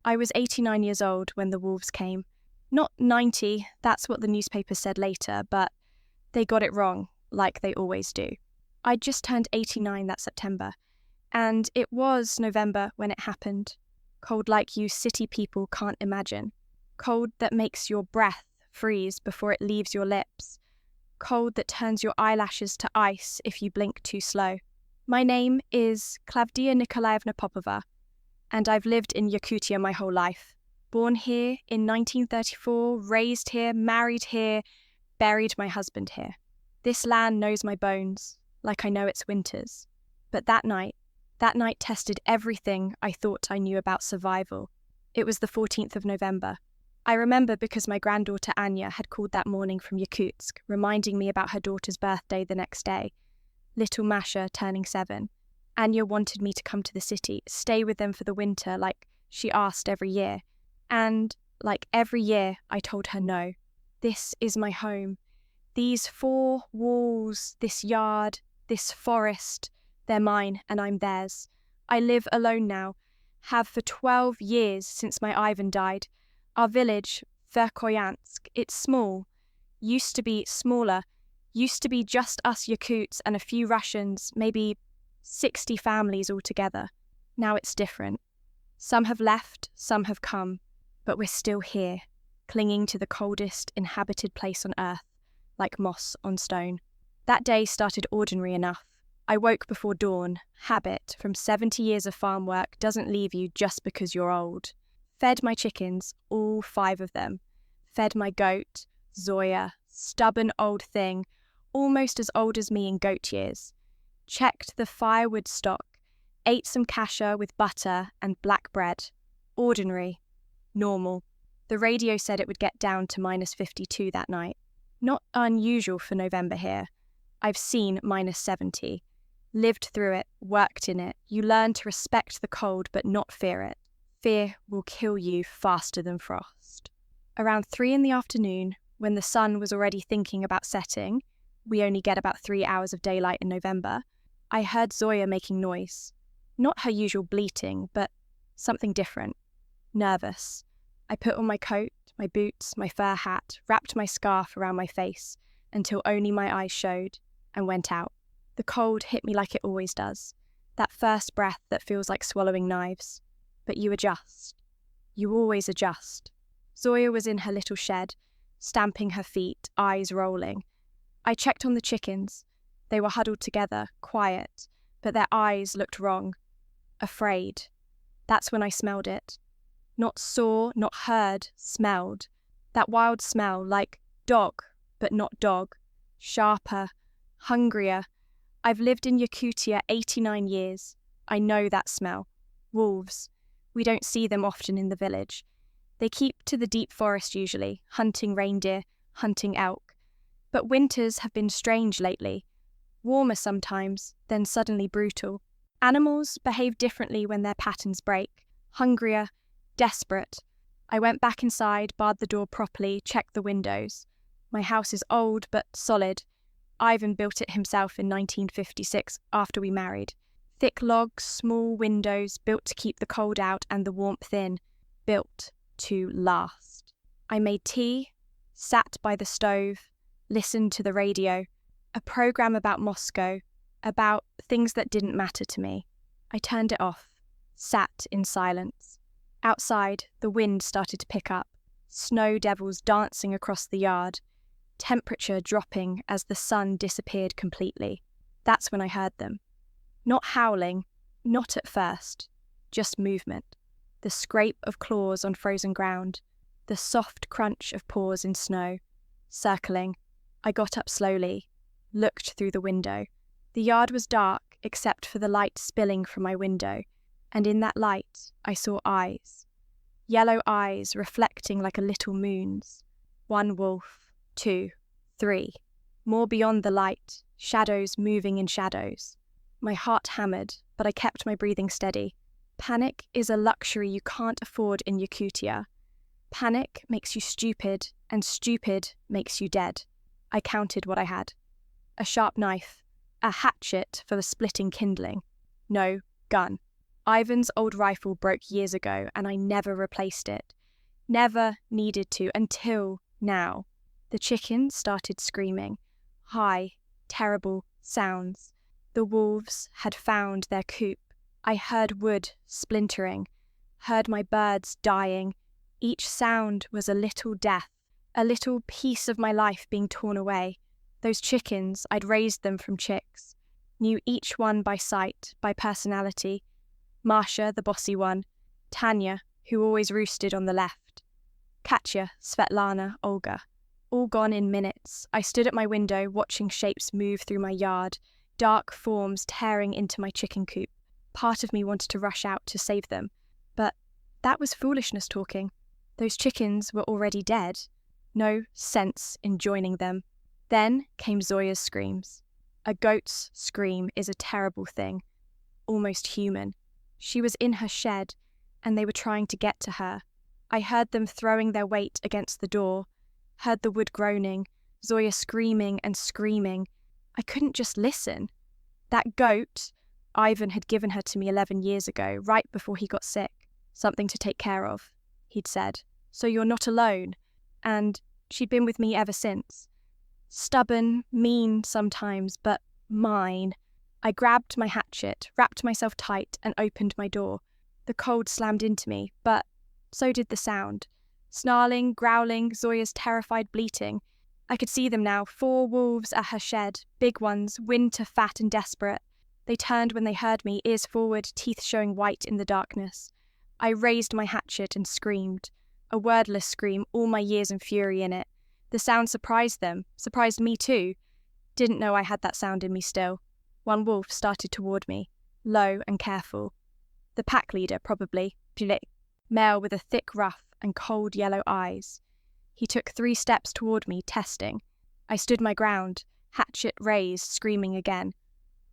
I was 89 years old when the wolves came. Not 90, that's what the newspapers said later, but they got it wrong, like they always do. I'd just turned 89 that September, and it was November when it happened. Cold like you city people can't imagine. Cold that makes your breath freeze before it leaves your lips. Cold that turns your eyelashes to ice if you blink too slow. My name is Klavdiya Nikolaevna Popova, and I've lived in Yakutia my whole life. Born here in 1934, raised here, married here, buried my husband here. This land knows my bones, like I know its winters. But that night tested everything I thought I knew about survival. It was the 14th of November. I remember because my granddaughter Anya had called that morning from Yakutsk, reminding me about her daughter's birthday the next day. Little Masha turning 7. Anya wanted me to come to the city, stay with them for the winter like she asked every year. And, like every year, I told her no. This is my home. These 4 walls, this yard, this forest, they're mine and I'm theirs. I live alone now, have for 12 years since my Ivan died. Our village, Verkhoyansk, it's small. Used to be smaller. Used to be just us Yakuts and a few Russians, maybe 60 families altogether. Now it's different. Some have left, some have come, but we're still here, clinging to the coldest inhabited place on earth, like moss on stone. That day started ordinary enough. I woke before dawn. Habit from 70 years of farm work doesn't leave you just because you're old. Fed my chickens, all 5 of them. Fed my goat, Zoya, stubborn old thing, almost as old as me in goat years. Checked the firewood stock, ate some kasha with butter and black bread. Ordinary. Normal. The radio said it would get down to -52 that night. Not unusual for November here. I've seen -70. Lived through it, worked in it. You learn to respect the cold but not fear it. Fear will kill you faster than frost. Around 3 in the afternoon, when the sun was already thinking about setting, we only get about 3 hours of daylight in November, I heard Zoya making noise. Not her usual bleating, but something different. Nervous. I put on my coat, my boots, my fur hat, wrapped my scarf around my face until only my eyes showed, and went out. The cold hit me like it always does. That first breath that feels like swallowing knives. But you adjust. You always adjust. Zoya was in her little shed, stamping her feet, eyes rolling. I checked on the chickens. They were huddled together, quiet, but their eyes looked wrong. Afraid. That's when I smelled it. Not saw, not heard, smelled. That wild smell, like dog, but not dog. Sharper, hungrier. I've lived in Yakutia 89 years. I know that smell. Wolves. We don't see them often in the village. They keep to the deep forest usually, hunting reindeer, hunting elk. But winters have been strange lately. Warmer sometimes, then suddenly brutal. Animals behave differently when their patterns break. Hungrier, desperate. I went back inside, barred the door properly, checked the windows. My house is old but solid. Ivan built it himself in 1956 after we married. Thick logs, small windows, built to keep the cold out and the warmth in. Built to last. I made tea, sat by the stove, listened to the radio. A program about Moscow, about things that didn't matter to me. I turned it off, sat in silence. Outside, the wind started to pick up. Snow devils dancing across the yard. Temperature dropping as the sun disappeared completely. That's when I heard them. Not howling, not at first, just movement. The scrape of claws on frozen ground. The soft crunch of paws in snow. Circling. I got up slowly, looked through the window. The yard was dark except for the light spilling from my window, and in that light I saw eyes. Yellow eyes reflecting like a little moon's. 1 wolf, 2, 3. More beyond the light, shadows moving in shadows. My heart hammered, but I kept my breathing steady. Panic is a luxury you can't afford in Yakutia. Panic makes you stupid, and stupid makes you dead. I counted what I had. A sharp knife, a hatchet for the splitting kindling. No, gun. Ivan's old rifle broke years ago, and I never replaced it. Never needed to until now. The chickens started screaming. High, terrible sounds. The wolves had found their coop. I heard wood splintering, heard my birds dying. Each sound was a little death, a little piece of my life being torn away. Those chickens, I'd raised them from chicks. Knew each one by sight, by personality. Masha, the bossy one. Tanya, who always roosted on the left. Katya, Svetlana, Olga. All gone in minutes. I stood at my window, watching shapes move through my yard, dark forms tearing into my chicken coop. Part of me wanted to rush out to save them, but that was foolishness talking. Those chickens were already dead. No sense in joining them. Then came Zoya's screams. A goat's scream is a terrible thing, almost human. She was in her shed, and they were trying to get to her. I heard them throwing their weight against the door, heard the wood groaning, Zoya screaming and screaming. I couldn't just listen. That goat, Ivan had given her to me 11 years ago, right before he got sick. Something to take care of, he'd said. So you're not alone. And she'd been with me ever since. Stubborn, mean sometimes, but mine. I grabbed my hatchet, wrapped myself tight, and opened my door. The cold slammed into me, but so did the sound. Snarling, growling, Zoya's terrified bleating. I could see them now, 4 wolves at her shed, big ones, winter fat and desperate. They turned when they heard me, ears forward, teeth showing white in the darkness. I raised my hatchet and screamed. A wordless scream, all my years and fury in it. The sound surprised them, surprised me too. Didn't know I had that sound in me still. One wolf started toward me, low and careful. The pack leader, probably, male with a thick ruff and cold yellow eyes. He took 3 steps toward me, testing. I stood my ground, hatchet raised, screaming again.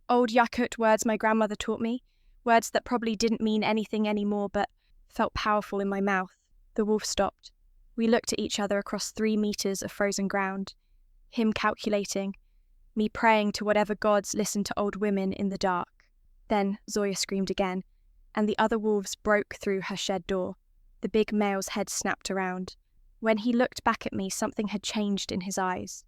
Old Yakut words my grandmother taught me, words that probably didn't mean anything anymore but felt powerful in my mouth. The wolf stopped. We looked at each other across 3 meters of frozen ground. Him calculating, me praying to whatever gods listen to old women in the dark. Then Zoya screamed again, and the other wolves broke through her shed door. The big male's head snapped around. When he looked back at me, something had changed in his eyes.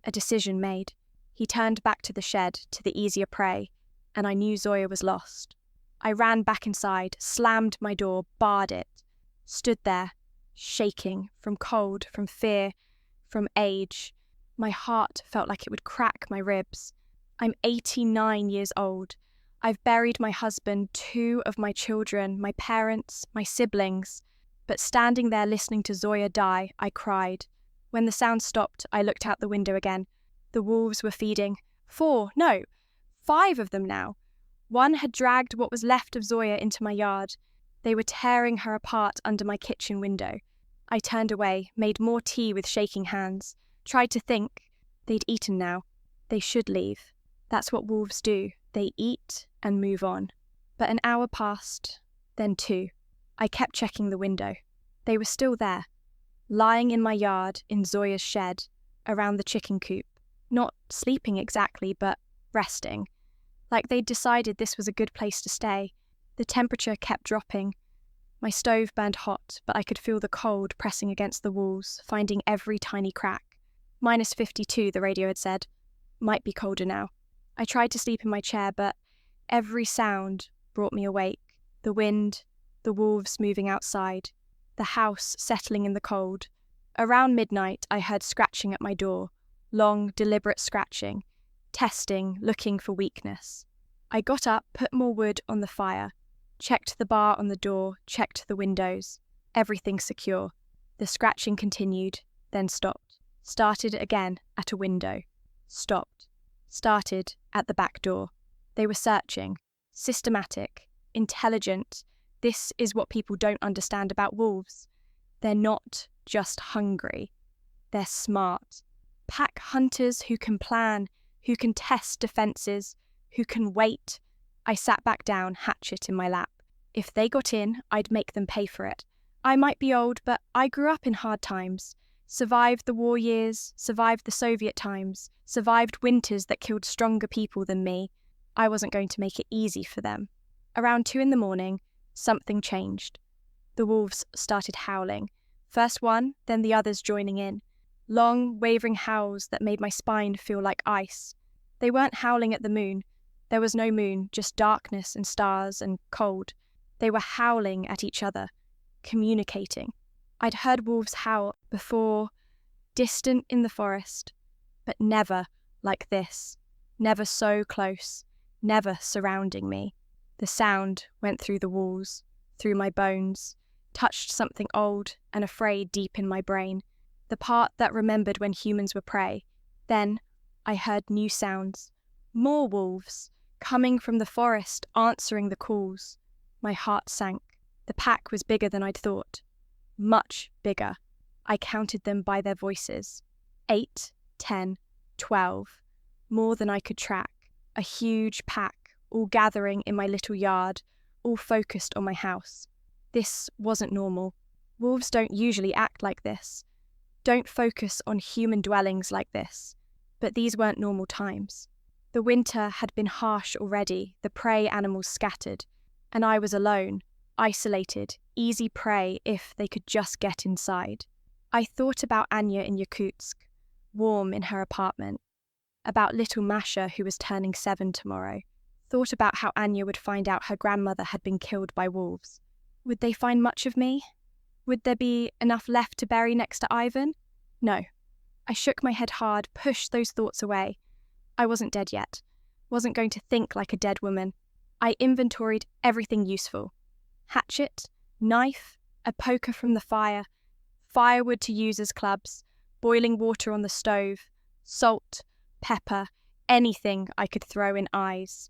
A decision made. He turned back to the shed, to the easier prey, and I knew Zoya was lost. I ran back inside, slammed my door, barred it. Stood there, shaking, from cold, from fear, from age. My heart felt like it would crack my ribs. I'm 89 years old. I've buried my husband, 2 of my children, my parents, my siblings. But standing there listening to Zoya die, I cried. When the sound stopped, I looked out the window again. The wolves were feeding. 4, no, 5 of them now. One had dragged what was left of Zoya into my yard. They were tearing her apart under my kitchen window. I turned away, made more tea with shaking hands, tried to think. They'd eaten now. They should leave. That's what wolves do. They eat and move on. But an hour passed, then 2. I kept checking the window. They were still there, lying in my yard, in Zoya's shed, around the chicken coop. Not sleeping exactly, but resting. Like they'd decided this was a good place to stay. The temperature kept dropping. My stove burned hot, but I could feel the cold pressing against the walls, finding every tiny crack. -52, the radio had said. Might be colder now. I tried to sleep in my chair, but every sound brought me awake. The wind, the wolves moving outside, the house settling in the cold. Around midnight, I heard scratching at my door. Long, deliberate scratching. Testing, looking for weakness. I got up, put more wood on the fire. Checked the bar on the door, checked the windows. Everything secure. The scratching continued, then stopped. Started again at a window. Stopped. Started at the back door. They were searching. Systematic. Intelligent. This is what people don't understand about wolves. They're not just hungry. They're smart. Pack hunters who can plan, who can test defences, who can wait. I sat back down, hatchet in my lap. If they got in, I'd make them pay for it. I might be old, but I grew up in hard times. Survived the war years, survived the Soviet times, survived winters that killed stronger people than me. I wasn't going to make it easy for them. Around 2 a.m, something changed. The wolves started howling. First one, then the others joining in. Long, wavering howls that made my spine feel like ice. They weren't howling at the moon. There was no moon, just darkness and stars and cold. They were howling at each other, communicating. I'd heard wolves howl before, distant in the forest, but never like this. Never so close, never surrounding me. The sound went through the walls, through my bones, touched something old and afraid deep in my brain, the part that remembered when humans were prey. Then I heard new sounds, more wolves, coming from the forest, answering the calls. My heart sank. The pack was bigger than I'd thought. Much bigger. I counted them by their voices. 8, 10, 12. More than I could track. A huge pack, all gathering in my little yard, all focused on my house. This wasn't normal. Wolves don't usually act like this. Don't focus on human dwellings like this. But these weren't normal times. The winter had been harsh already, the prey animals scattered, and I was alone, isolated, easy prey if they could just get inside. I thought about Anya in Yakutsk, warm in her apartment, about little Masha who was turning 7 tomorrow, thought about how Anya would find out her grandmother had been killed by wolves. Would they find much of me? Would there be enough left to bury next to Ivan? No. I shook my head hard, pushed those thoughts away. I wasn't dead yet. Wasn't going to think like a dead woman. I inventoried everything useful. Hatchet, knife, a poker from the fire, firewood to use as clubs, boiling water on the stove, salt, pepper, anything I could throw in eyes.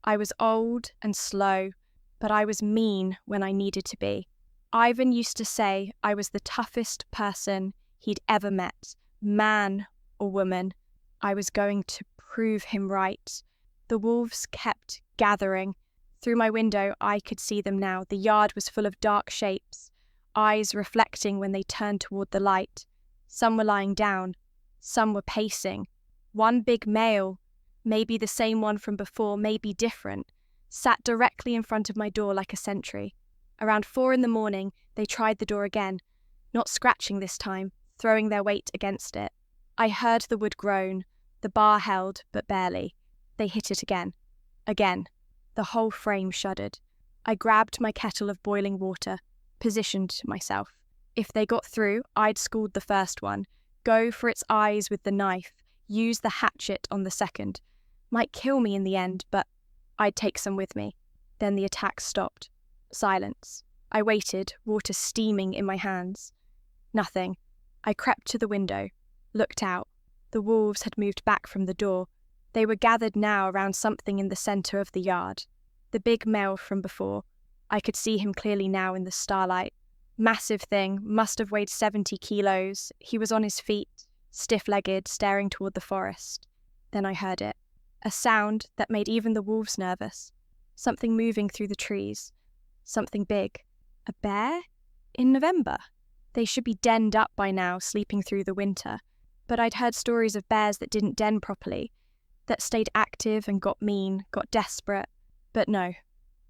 I was old and slow, but I was mean when I needed to be. Ivan used to say I was the toughest person he'd ever met, man or woman. I was going to prove him right. The wolves kept gathering. Through my window, I could see them now. The yard was full of dark shapes, eyes reflecting when they turned toward the light. Some were lying down. Some were pacing. One big male, maybe the same one from before, maybe different, sat directly in front of my door like a sentry. Around 4 a.m, they tried the door again, not scratching this time, throwing their weight against it. I heard the wood groan. The bar held, but barely. They hit it again. Again. The whole frame shuddered. I grabbed my kettle of boiling water, positioned myself. If they got through, I'd schooled the first one, go for its eyes with the knife, use the hatchet on the second. Might kill me in the end, but I'd take some with me. Then the attack stopped. Silence. I waited, water steaming in my hands. Nothing. I crept to the window, looked out. The wolves had moved back from the door. They were gathered now around something in the centre of the yard. The big male from before. I could see him clearly now in the starlight. Massive thing, must have weighed 70 kilos. He was on his feet, stiff-legged, staring toward the forest. Then I heard it. A sound that made even the wolves nervous. Something moving through the trees. Something big. A bear? In November? They should be denned up by now, sleeping through the winter. But I'd heard stories of bears that didn't den properly, that stayed active and got mean, got desperate. But no.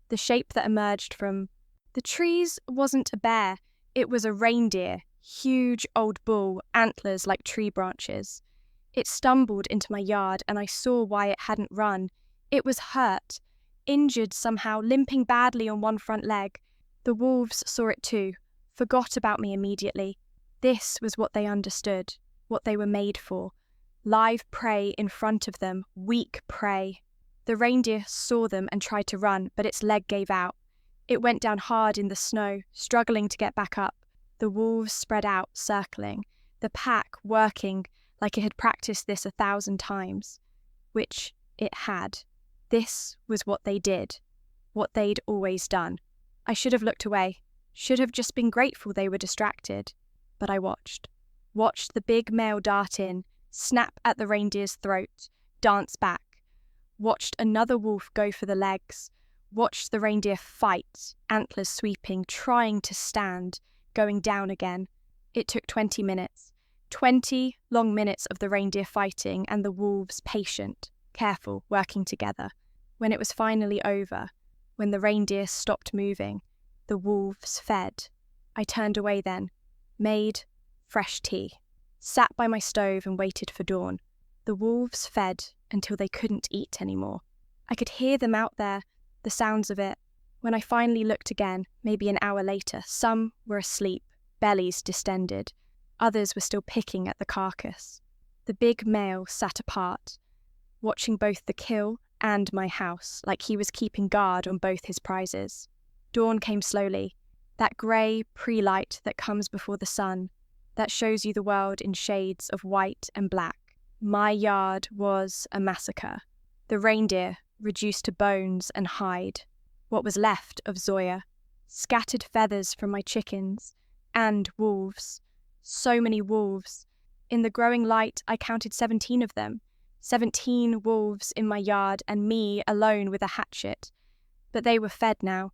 The shape that emerged from the trees wasn't a bear. It was a reindeer, huge old bull, antlers like tree branches. It stumbled into my yard and I saw why it hadn't run. It was hurt, injured somehow, limping badly on one front leg. The wolves saw it too, forgot about me immediately. This was what they understood, what they were made for. Live prey in front of them, weak prey. The reindeer saw them and tried to run, but its leg gave out. It went down hard in the snow, struggling to get back up. The wolves spread out, circling, the pack working like it had practiced this 1,000 times. Which it had. This was what they did, what they'd always done. I should have looked away, should have just been grateful they were distracted. But I watched the big male dart in, snap at the reindeer's throat, dance back. Watched another wolf go for the legs. Watched the reindeer fight, antlers sweeping, trying to stand, going down again. It took 20 minutes. 20 long minutes of the reindeer fighting and the wolves patient, careful, working together. When it was finally over, When the reindeer stopped moving, the wolves fed. I turned away then, made fresh tea, sat by my stove and waited for dawn. The wolves fed until they couldn't eat anymore. I could hear them out there, the sounds of it. When I finally looked again, maybe an hour later, some were asleep, bellies distended. Others were still picking at the carcass. The big male sat apart, watching both the kill and my house, like he was keeping guard on both his prizes. Dawn came slowly, that grey pre-light that comes before the sun, that shows you the world in shades of white and black. My yard was a massacre. The reindeer reduced to bones and hide, what was left of Zoya, scattered feathers from my chickens, and wolves. So many wolves. In the growing light, I counted 17 of them. 17 wolves in my yard and me alone with a hatchet. But they were fed now.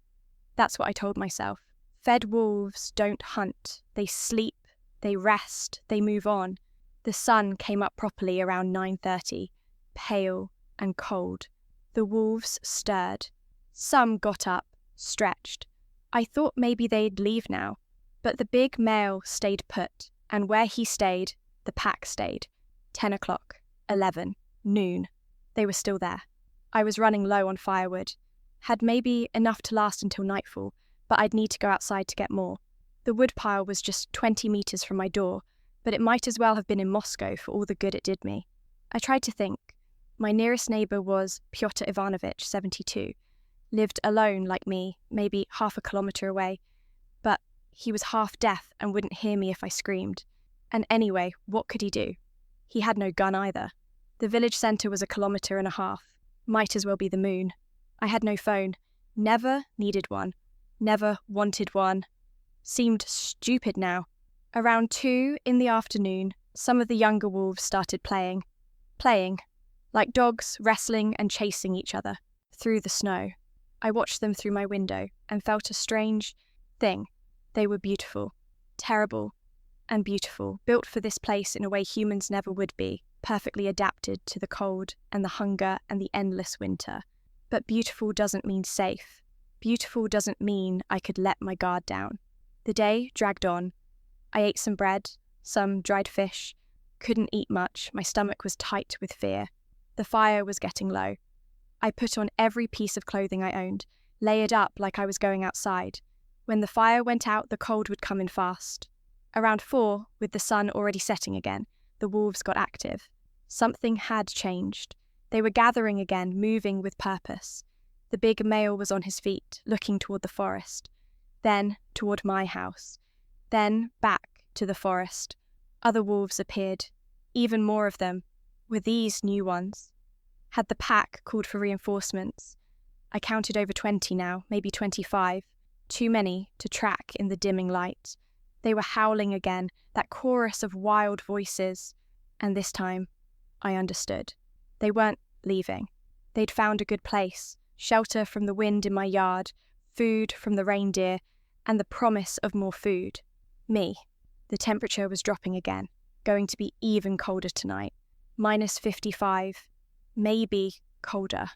That's what I told myself. Fed wolves don't hunt. They sleep, they rest, they move on. The sun came up properly around 9:30, pale and cold. The wolves stirred. Some got up, stretched. I thought maybe they'd leave now. But the big male stayed put, and where he stayed, the pack stayed. 10 o'clock, 11, noon. They were still there. I was running low on firewood. Had maybe enough to last until nightfall, but I'd need to go outside to get more. The woodpile was just 20 meters from my door, but it might as well have been in Moscow for all the good it did me. I tried to think. My nearest neighbor was Pyotr Ivanovich, 72. Lived alone like me, maybe half a kilometer away. But he was half deaf and wouldn't hear me if I screamed. And anyway, what could he do? He had no gun either. The village centre was 1.5 kilometers. Might as well be the moon. I had no phone. Never needed one. Never wanted one. Seemed stupid now. Around 2 in the afternoon, some of the younger wolves started playing. Like dogs wrestling and chasing each other through the snow. I watched them through my window and felt a strange thing. They were beautiful, terrible and beautiful, built for this place in a way humans never would be, perfectly adapted to the cold and the hunger and the endless winter. But beautiful doesn't mean safe. Beautiful doesn't mean I could let my guard down. The day dragged on. I ate some bread, some dried fish. Couldn't eat much, my stomach was tight with fear. The fire was getting low. I put on every piece of clothing I owned, layered up like I was going outside. When the fire went out, the cold would come in fast. Around 4, with the sun already setting again, the wolves got active. Something had changed. They were gathering again, moving with purpose. The big male was on his feet, looking toward the forest. Then toward my house. Then back to the forest. Other wolves appeared. Even more of them. Were these new ones? Had the pack called for reinforcements? I counted over 20 now, maybe 25. Too many to track in the dimming light. They were howling again, that chorus of wild voices. And this time, I understood. They weren't leaving. They'd found a good place, shelter from the wind in my yard, food from the reindeer, and the promise of more food. Me. The temperature was dropping again, going to be even colder tonight. -55, maybe colder.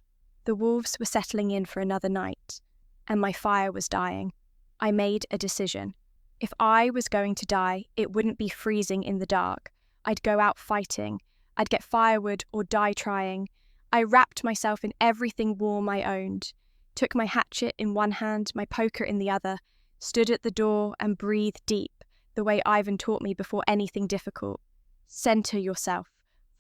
The wolves were settling in for another night, and my fire was dying. I made a decision. If I was going to die, it wouldn't be freezing in the dark. I'd go out fighting. I'd get firewood or die trying. I wrapped myself in everything warm I owned, took my hatchet in one hand, my poker in the other, stood at the door and breathed deep, the way Ivan taught me before anything difficult. Center yourself.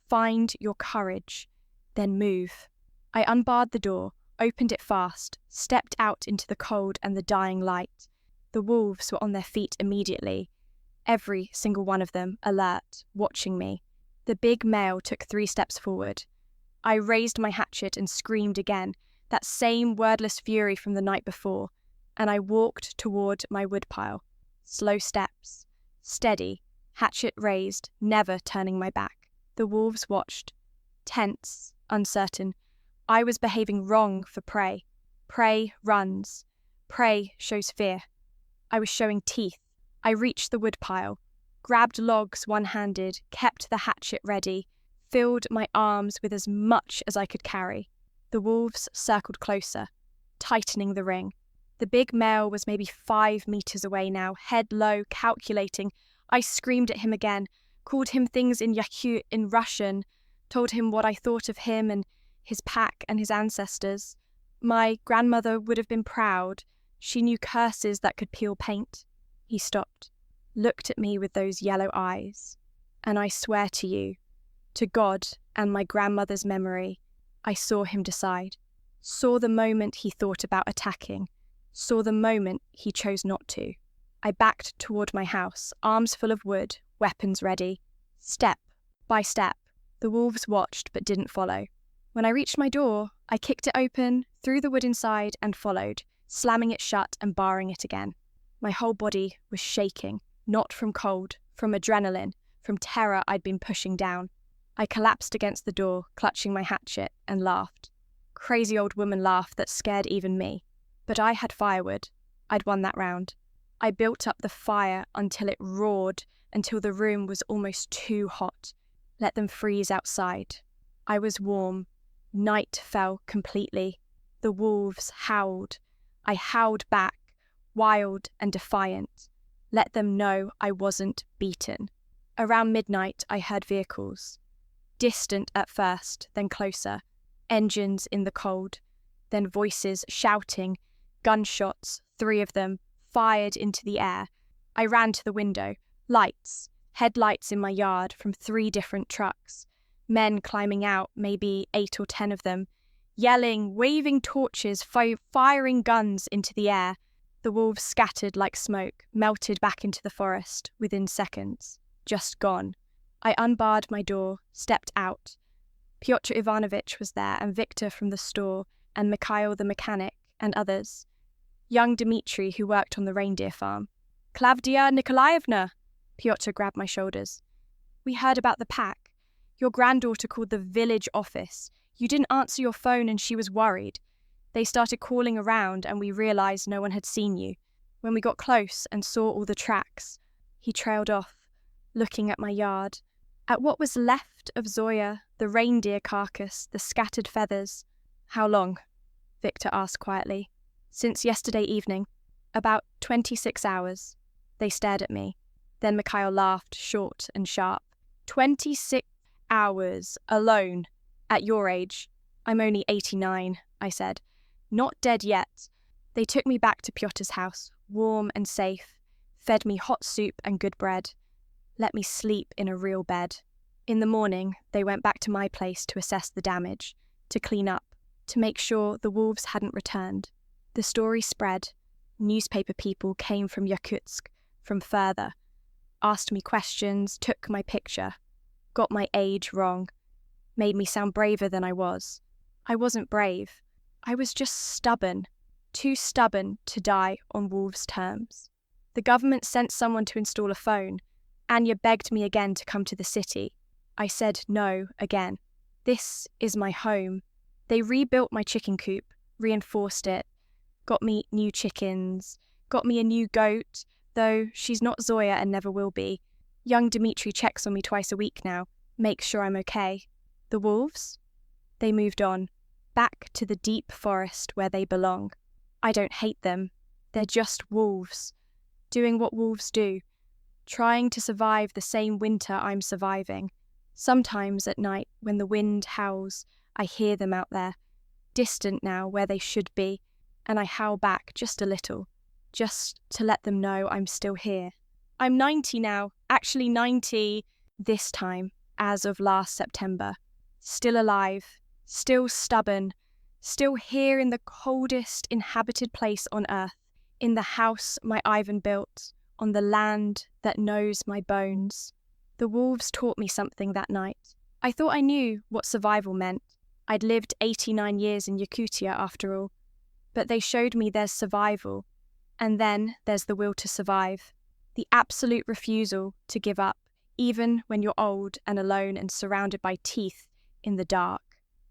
Find your courage. Then move. I unbarred the door, opened it fast, stepped out into the cold and the dying light. The wolves were on their feet immediately, every single one of them alert, watching me. The big male took 3 steps forward. I raised my hatchet and screamed again, that same wordless fury from the night before, and I walked toward my woodpile. Slow steps, steady, hatchet raised, never turning my back. The wolves watched, tense, uncertain. I was behaving wrong for prey. Prey runs. Prey shows fear. I was showing teeth. I reached the woodpile, grabbed logs one-handed, kept the hatchet ready, filled my arms with as much as I could carry. The wolves circled closer. tightening the ring. The big male was maybe 5 meters away now, head low, calculating. I screamed at him again, called him things in Yakutia in Russian, told him what I thought of him and his pack and his ancestors. My grandmother would have been proud. She knew curses that could peel paint. He stopped, looked at me with those yellow eyes. And I swear to you, to God and my grandmother's memory, I saw him decide. Saw the moment he thought about attacking. Saw the moment he chose not to. I backed toward my house, arms full of wood, weapons ready. Step by step, the wolves watched but didn't follow. When I reached my door, I kicked it open, threw the wood inside and followed, slamming it shut and barring it again. My whole body was shaking, not from cold, from adrenaline, from terror I'd been pushing down. I collapsed against the door, clutching my hatchet, and laughed. Crazy old woman laugh that scared even me. But I had firewood. I'd won that round. I built up the fire until it roared, until the room was almost too hot. Let them freeze outside. I was warm. Night fell completely. The wolves howled. I howled back, wild and defiant. Let them know I wasn't beaten. Around midnight, I heard vehicles. Distant at first, then closer. Engines in the cold. Then voices shouting. Gunshots, 3 of them, fired into the air. I ran to the window. Lights, headlights in my yard from 3 different trucks. Men climbing out, maybe 8 or 10 of them. Yelling, waving torches, firing guns into the air. The wolves scattered like smoke, melted back into the forest within seconds. Just gone. I unbarred my door, stepped out. Pyotr Ivanovich was there, and Victor from the store, and Mikhail the mechanic, and others. Young Dmitri, who worked on the reindeer farm. Klavdiya Nikolaevna! Pyotr grabbed my shoulders. We heard about the pack. Your granddaughter called the village office. You didn't answer your phone and she was worried. They started calling around and we realized no one had seen you. When we got close and saw all the tracks, he trailed off, looking at my yard, at what was left of Zoya, the reindeer carcass, the scattered feathers. How long? Victor asked quietly. Since yesterday evening. About 26 hours. They stared at me. Then Mikhail laughed, short and sharp. 26 hours, alone, at your age. I'm only 89, I said. Not dead yet. They took me back to Pyotr's house, warm and safe, fed me hot soup and good bread, let me sleep in a real bed. In the morning, they went back to my place to assess the damage, to clean up, to make sure the wolves hadn't returned. The story spread. Newspaper people came from Yakutsk, from further, asked me questions, took my picture, got my age wrong, made me sound braver than I was. I wasn't brave. I was just stubborn, too stubborn to die on wolves' terms. The government sent someone to install a phone. Anya begged me again to come to the city. I said no again. This is my home. They rebuilt my chicken coop, reinforced it, got me new chickens, got me a new goat, though she's not Zoya and never will be. Young Dmitri checks on me twice a week now, makes sure I'm okay. The wolves? They moved on, back to the deep forest where they belong. I don't hate them. They're just wolves, doing what wolves do, trying to survive the same winter I'm surviving. Sometimes at night, when the wind howls, I hear them out there, distant now where they should be, and I howl back just a little, just to let them know I'm still here. I'm 90 now, actually 90 this time, as of last September. Still alive, still stubborn, still here in the coldest inhabited place on earth, in the house my Ivan built, on the land that knows my bones. The wolves taught me something that night. I thought I knew what survival meant. I'd lived 89 years in Yakutia after all. But they showed me there's survival, and then there's the will to survive. The absolute refusal to give up, even when you're old and alone and surrounded by teeth in the dark.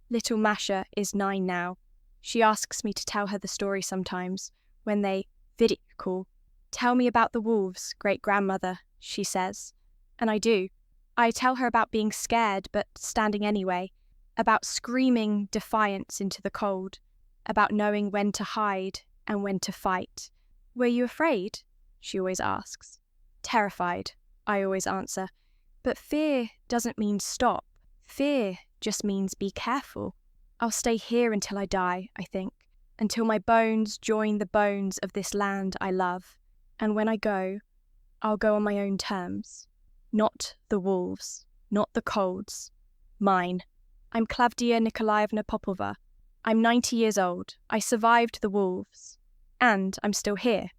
Little Masha is 9 now. She asks me to tell her the story sometimes, when they video call. Tell me about the wolves, great-grandmother, she says. And I do. I tell her about being scared but standing anyway, about screaming defiance into the cold, about knowing when to hide and when to fight. Were you afraid? She always asks. Terrified, I always answer. But fear doesn't mean stop. Fear just means be careful. I'll stay here until I die, I think, until my bones join the bones of this land I love. And when I go, I'll go on my own terms. Not the wolves, not the colds. Mine. I'm Klavdiya Nikolaevna Popova. I'm 90 years old. I survived the wolves. And I'm still here.